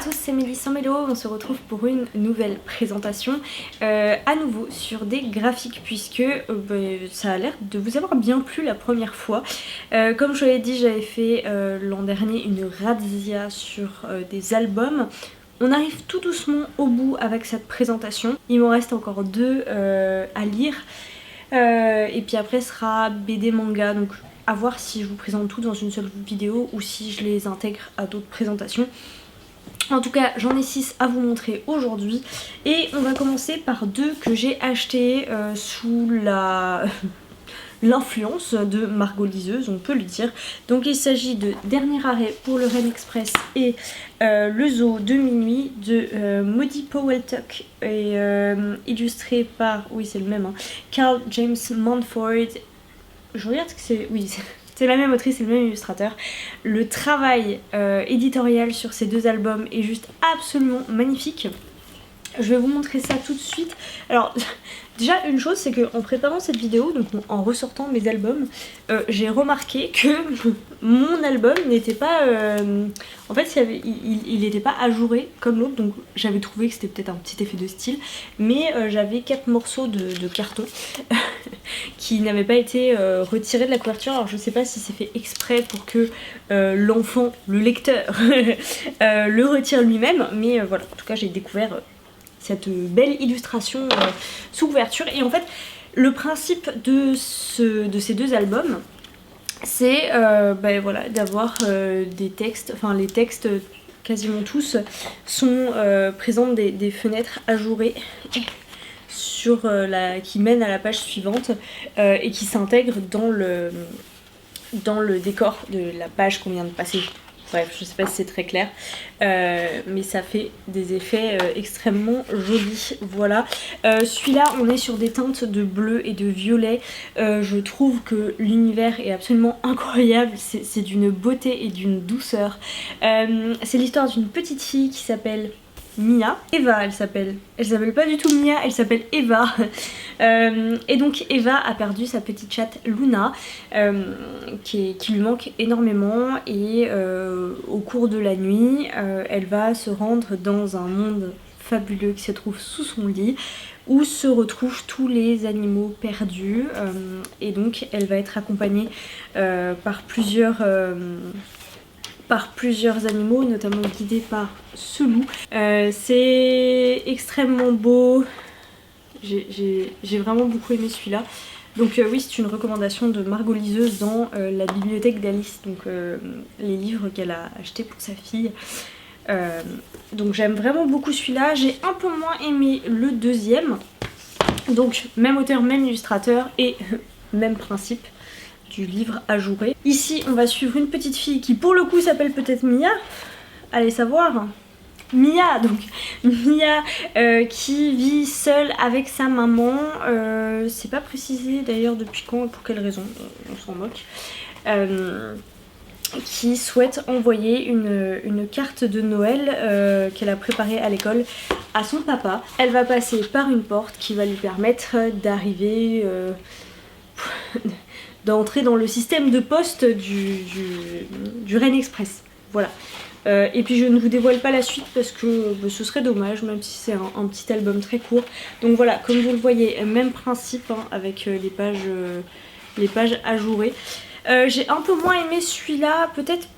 à tous, c'est Mélissa Mélo, on se retrouve pour une nouvelle présentation, à nouveau sur des graphiques puisque ça a l'air de vous avoir bien plu la première fois. Comme je l'ai dit, j'avais fait l'an dernier une razzia sur des albums. On arrive tout doucement au bout avec cette présentation, il m'en reste encore deux à lire. Et puis après sera BD manga, donc à voir si je vous présente tout dans une seule vidéo ou si je les intègre à d'autres présentations. En tout cas j'en ai 6 à vous montrer aujourd'hui et on va commencer par deux que j'ai achetés sous l'influence de Margot Liseuse, on peut le dire. Donc il s'agit de Dernier arrêt pour le Rennes Express et Le Zoo de minuit de Maudie Powell-Tuck et illustré par, oui c'est le même, hein, Carl James Manford. Je regarde que c'est, oui c'est la même autrice, c'est le même illustrateur. Le travail éditorial sur ces deux albums est juste absolument magnifique. Je vais vous montrer ça tout de suite. Alors déjà une chose, c'est qu'en préparant cette vidéo, donc en ressortant mes albums, j'ai remarqué que mon album n'était pas... en fait il n'était pas ajouré comme l'autre, donc j'avais trouvé que c'était peut-être un petit effet de style, mais j'avais 4 morceaux de carton qui n'avaient pas été retirés de la couverture. Alors je sais pas si c'est fait exprès pour que l'enfant, le lecteur, le retire lui-même, mais voilà, en tout cas j'ai découvert cette belle illustration sous couverture. Et en fait le principe de ces deux albums, c'est voilà, d'avoir des textes, enfin les textes quasiment tous sont présentent des fenêtres ajourées sur qui mènent à la page suivante et qui s'intègrent dans le décor de la page qu'on vient de passer. Bref, je sais pas si c'est très clair, mais ça fait des effets extrêmement jolis. Voilà. Celui-là, on est sur des teintes de bleu et de violet. Je trouve que l'univers est absolument incroyable. C'est d'une beauté et d'une douceur. C'est l'histoire d'une petite fille qui s'appelle Mia. Eva, elle s'appelle pas du tout Mia, elle s'appelle Eva. Et donc Eva a perdu sa petite chatte Luna, qui lui manque énormément, et au cours de la nuit, elle va se rendre dans un monde fabuleux qui se trouve sous son lit, où se retrouvent tous les animaux perdus, et donc elle va être accompagnée par plusieurs animaux, notamment guidés par ce loup. C'est extrêmement beau, j'ai vraiment beaucoup aimé celui-là. Donc oui, c'est une recommandation de Margot Liseuse dans la bibliothèque d'Alice, donc les livres qu'elle a achetés pour sa fille. Donc j'aime vraiment beaucoup celui-là. J'ai un peu moins aimé le deuxième, donc même auteur, même illustrateur et même principe du livre ajouré. Ici on va suivre une petite fille qui pour le coup s'appelle peut-être Mia, allez savoir. Mia, donc Mia qui vit seule avec sa maman, c'est pas précisé d'ailleurs depuis quand et pour quelle raison, on s'en moque, qui souhaite envoyer une carte de Noël qu'elle a préparée à l'école à son papa. Elle va passer par une porte qui va lui permettre d'arriver, d'entrer dans le système de poste du Rennes Express. Voilà. Et puis je ne vous dévoile pas la suite parce que ce serait dommage, même si c'est un petit album très court. Donc voilà, comme vous le voyez, même principe hein, avec les pages ajourées. J'ai un peu moins aimé celui-là, peut-être,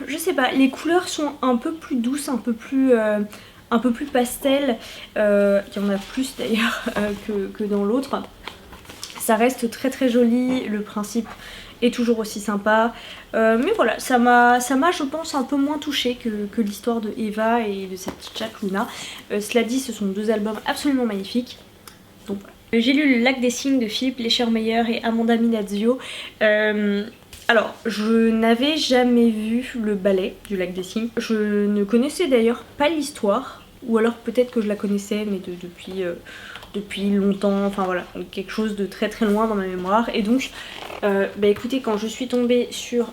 je sais pas, les couleurs sont un peu plus douces, un peu plus pastel. Il y en a plus d'ailleurs que dans l'autre. Ça reste très très joli, le principe est toujours aussi sympa, mais voilà, ça m'a je pense un peu moins touchée que l'histoire de Eva et de cette petite chatte Luna. Cela dit, ce sont deux albums absolument magnifiques, donc voilà. J'ai lu Le Lac des Cygnes de Philippe Léchermeyer et Amanda Minazio. Alors, je n'avais jamais vu le ballet du Lac des Cygnes, je ne connaissais d'ailleurs pas l'histoire, ou alors peut-être que je la connaissais mais depuis longtemps, enfin voilà, quelque chose de très très loin dans ma mémoire. Et donc écoutez, quand je suis tombée sur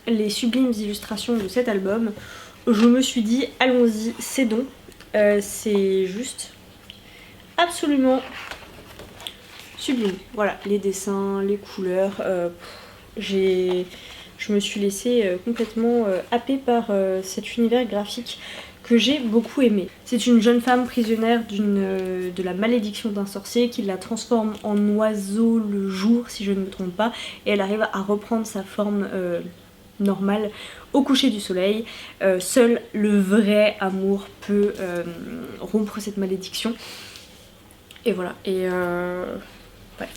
les sublimes illustrations de cet album, je me suis dit allons-y, c'est donc c'est juste absolument sublime. Voilà, les dessins, les couleurs, je me suis laissée complètement happer par cet univers graphique que j'ai beaucoup aimé. C'est une jeune femme prisonnière de la malédiction d'un sorcier qui la transforme en oiseau le jour, si je ne me trompe pas, et elle arrive à reprendre sa forme normale au coucher du soleil. Seul le vrai amour peut rompre cette malédiction. Et voilà, et ouais,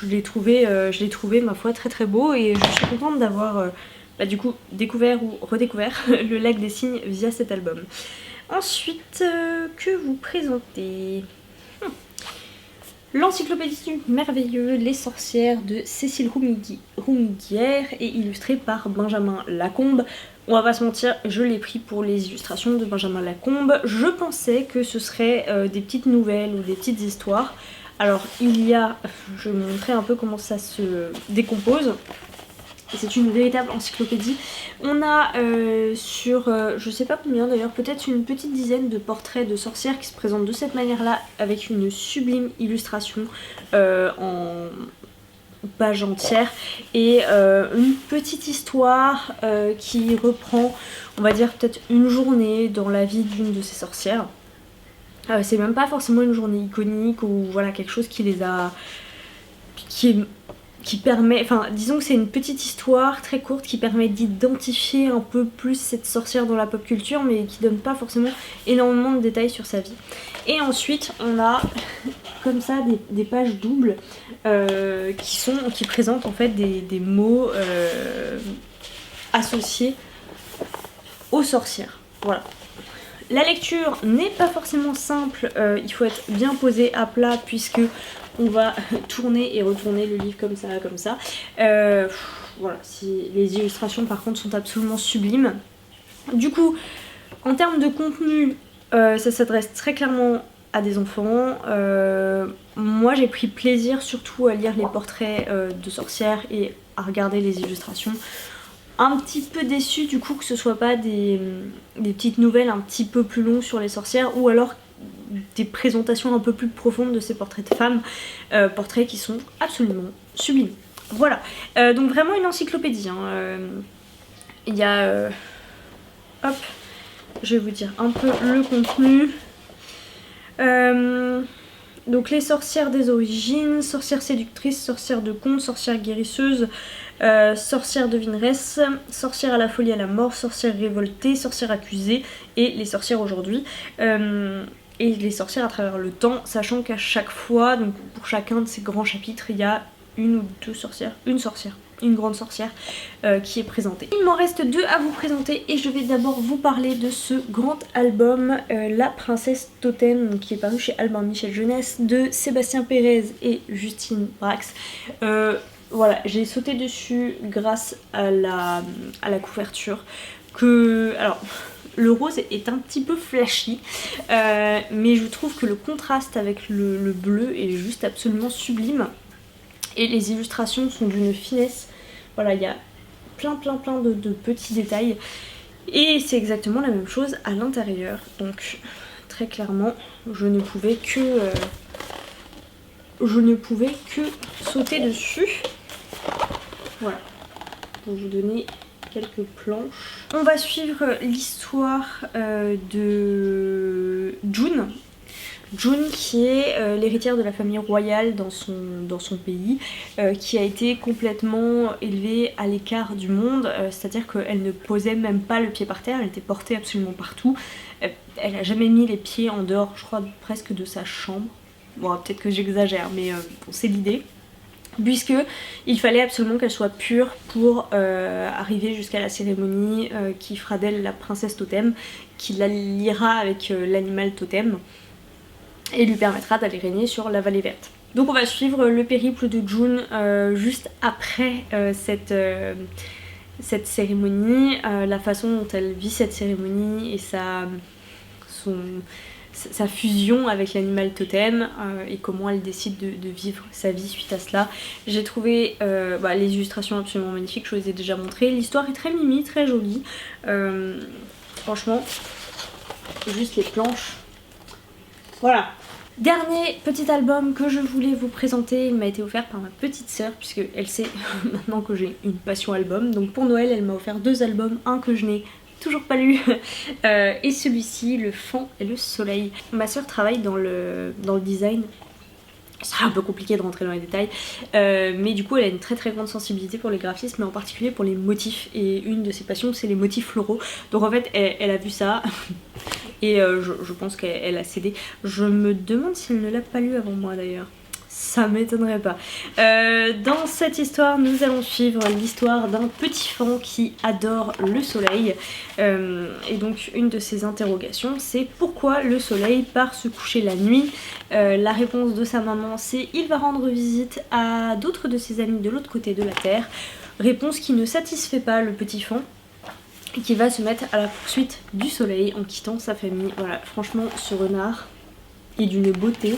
je l'ai trouvé ma foi très très beau, et je suis contente d'avoir du coup découvert ou redécouvert le Lac des Cygnes via cet album. Ensuite, que vous présenter l'encyclopédie du merveilleux Les sorcières de Cécile Roumiguière et illustrée par Benjamin Lacombe. On va pas se mentir, je l'ai pris pour les illustrations de Benjamin Lacombe. Je pensais que ce serait des petites nouvelles ou des petites histoires. Alors je vais vous montrer un peu comment ça se décompose. C'est une véritable encyclopédie. On a je sais pas combien d'ailleurs, peut-être une petite dizaine de portraits de sorcières qui se présentent de cette manière-là, avec une sublime illustration en page entière, et une petite histoire qui reprend, on va dire, peut-être une journée dans la vie d'une de ces sorcières. C'est même pas forcément une journée iconique ou voilà, quelque chose qui les a... qui permet, enfin disons que c'est une petite histoire très courte qui permet d'identifier un peu plus cette sorcière dans la pop culture, mais qui donne pas forcément énormément de détails sur sa vie. Et ensuite on a comme ça des pages doubles qui présentent en fait des mots associés aux sorcières. Voilà. La lecture n'est pas forcément simple, il faut être bien posé à plat puisque on va tourner et retourner le livre comme ça, comme ça. Voilà, les illustrations par contre sont absolument sublimes. Du coup, en termes de contenu, ça s'adresse très clairement à des enfants. Moi j'ai pris plaisir surtout à lire les portraits de sorcières et à regarder les illustrations. Un petit peu déçue du coup que ce soit pas des petites nouvelles un petit peu plus longues sur les sorcières, ou alors des présentations un peu plus profondes de ces portraits de femmes, portraits qui sont absolument sublimes. Voilà, donc vraiment une encyclopédie, hein. Il y a... hop, je vais vous dire un peu le contenu. Donc les sorcières des origines, sorcières séductrices, sorcières de conte, sorcières guérisseuses, sorcières devineresses, sorcières à la folie à la mort, sorcières révoltées, sorcières accusées et les sorcières aujourd'hui. Et les sorcières à travers le temps, sachant qu'à chaque fois, donc pour chacun de ces grands chapitres, il y a une ou deux sorcières, une grande sorcière qui est présentée. Il m'en reste deux à vous présenter et je vais d'abord vous parler de ce grand album La Princesse Totem, qui est paru chez Albin Michel Jeunesse, de Sébastien Pérez et Justine Brax. Voilà, j'ai sauté dessus grâce à la couverture alors le rose est un petit peu flashy, mais je trouve que le contraste avec le bleu est juste absolument sublime. Et les illustrations sont d'une finesse. Voilà, il y a plein de petits détails. Et c'est exactement la même chose à l'intérieur. Donc très clairement, je ne pouvais que sauter dessus. Voilà, pour vous donner quelques planches. On va suivre l'histoire de June. June qui est l'héritière de la famille royale dans son pays, qui a été complètement élevée à l'écart du monde, c'est-à-dire qu'elle ne posait même pas le pied par terre, elle était portée absolument partout. Elle n'a jamais mis les pieds en dehors, je crois, presque de sa chambre. Bon, peut-être que j'exagère, mais bon, c'est l'idée. Puisque il fallait absolument qu'elle soit pure pour arriver jusqu'à la cérémonie qui fera d'elle la princesse totem, qui la liera avec l'animal totem et lui permettra d'aller régner sur la vallée verte. Donc on va suivre le périple de June juste après cette cérémonie, la façon dont elle vit cette cérémonie et sa fusion avec l'animal totem, et comment elle décide de vivre sa vie suite à cela. J'ai trouvé les illustrations absolument magnifiques, je vous les ai déjà montrées. L'histoire est très mimi, très jolie. Franchement, juste les planches. Voilà. Dernier petit album que je voulais vous présenter, il m'a été offert par ma petite sœur, puisque elle sait maintenant que j'ai une passion album. Donc pour Noël, elle m'a offert deux albums, un que je n'ai toujours pas lu. Et celui-ci, Le Fan et le Soleil. Ma soeur travaille dans le design. C'est un peu compliqué de rentrer dans les détails, mais du coup elle a une très très grande sensibilité pour les graphismes, mais en particulier pour les motifs, et une de ses passions c'est les motifs floraux. Donc en fait elle a vu ça et je pense qu'elle a cédé. Je me demande si elle ne l'a pas lu avant moi d'ailleurs. Ça m'étonnerait pas. Dans cette histoire, nous allons suivre l'histoire d'un petit fan qui adore le soleil. Et donc, une de ses interrogations, c'est pourquoi le soleil part se coucher la nuit. La réponse de sa maman, c'est il va rendre visite à d'autres de ses amis de l'autre côté de la Terre. Réponse qui ne satisfait pas le petit fan, qui va se mettre à la poursuite du soleil en quittant sa famille. Voilà, franchement, ce renard est d'une beauté.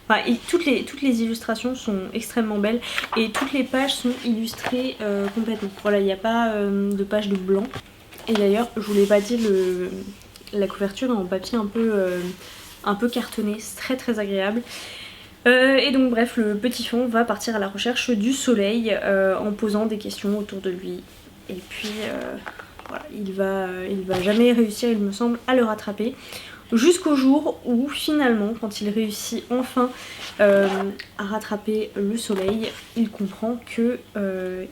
Enfin, et toutes les illustrations sont extrêmement belles et toutes les pages sont illustrées complètement. Voilà, il n'y a pas de page de blanc. Et d'ailleurs, je vous l'ai pas dit, la couverture est en papier un peu cartonné, c'est très très agréable. Et donc bref, le petit fan va partir à la recherche du soleil en posant des questions autour de lui. Et puis voilà, il va jamais réussir, il me semble, à le rattraper. Jusqu'au jour où finalement, quand il réussit enfin à rattraper le soleil, il comprend que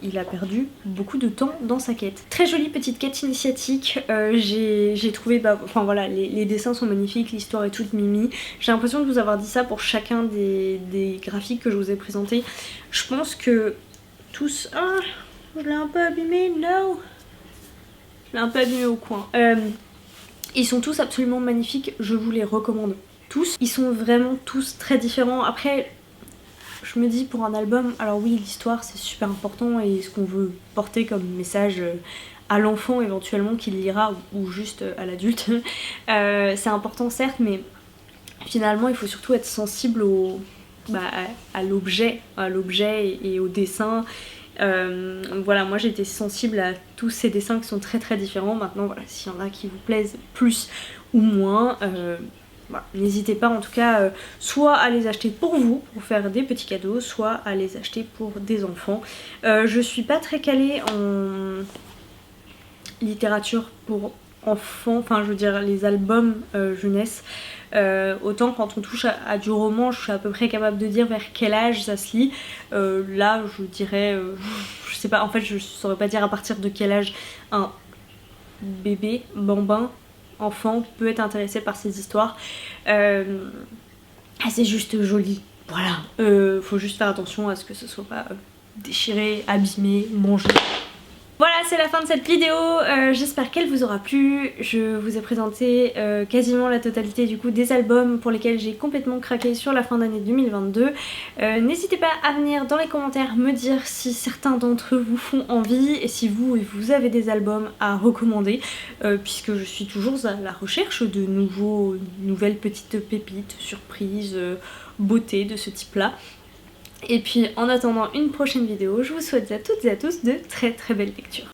il a perdu beaucoup de temps dans sa quête. Très jolie petite quête initiatique, j'ai trouvé, enfin voilà, les dessins sont magnifiques, l'histoire est toute mimi. J'ai l'impression de vous avoir dit ça pour chacun des graphiques que je vous ai présentés. Je pense que tous... Ah, je l'ai un peu abîmé, no. Je l'ai un peu abîmé au coin. Ils sont tous absolument magnifiques, je vous les recommande tous. Ils sont vraiment tous très différents. Après, je me dis pour un album, alors oui, l'histoire c'est super important et ce qu'on veut porter comme message à l'enfant éventuellement qui lira ou juste à l'adulte, c'est important certes, mais finalement il faut surtout être sensible à l'objet et au dessin. Voilà, moi j'ai été sensible à tous ces dessins qui sont très très différents. Maintenant voilà, s'il y en a qui vous plaisent plus ou moins, voilà, n'hésitez pas en tout cas soit à les acheter pour vous, pour faire des petits cadeaux, soit à les acheter pour des enfants. Je suis pas très calée en littérature pour enfants, enfin je veux dire les albums jeunesse. Autant quand on touche à du roman, je suis à peu près capable de dire vers quel âge ça se lit. Là je dirais, je sais pas, en fait je saurais pas dire à partir de quel âge un bébé, bambin, enfant peut être intéressé par ces histoires. C'est juste joli, voilà. Faut juste faire attention à ce que ce soit pas déchiré, abîmé, mangé. Voilà, c'est la fin de cette vidéo, j'espère qu'elle vous aura plu. Je vous ai présenté quasiment la totalité du coup des albums pour lesquels j'ai complètement craqué sur la fin d'année 2022. N'hésitez pas à venir dans les commentaires me dire si certains d'entre eux vous font envie et si vous avez des albums à recommander, puisque je suis toujours à la recherche de nouvelles petites pépites, surprises, beauté de ce type là. Et puis en attendant une prochaine vidéo, je vous souhaite à toutes et à tous de très très belles lectures.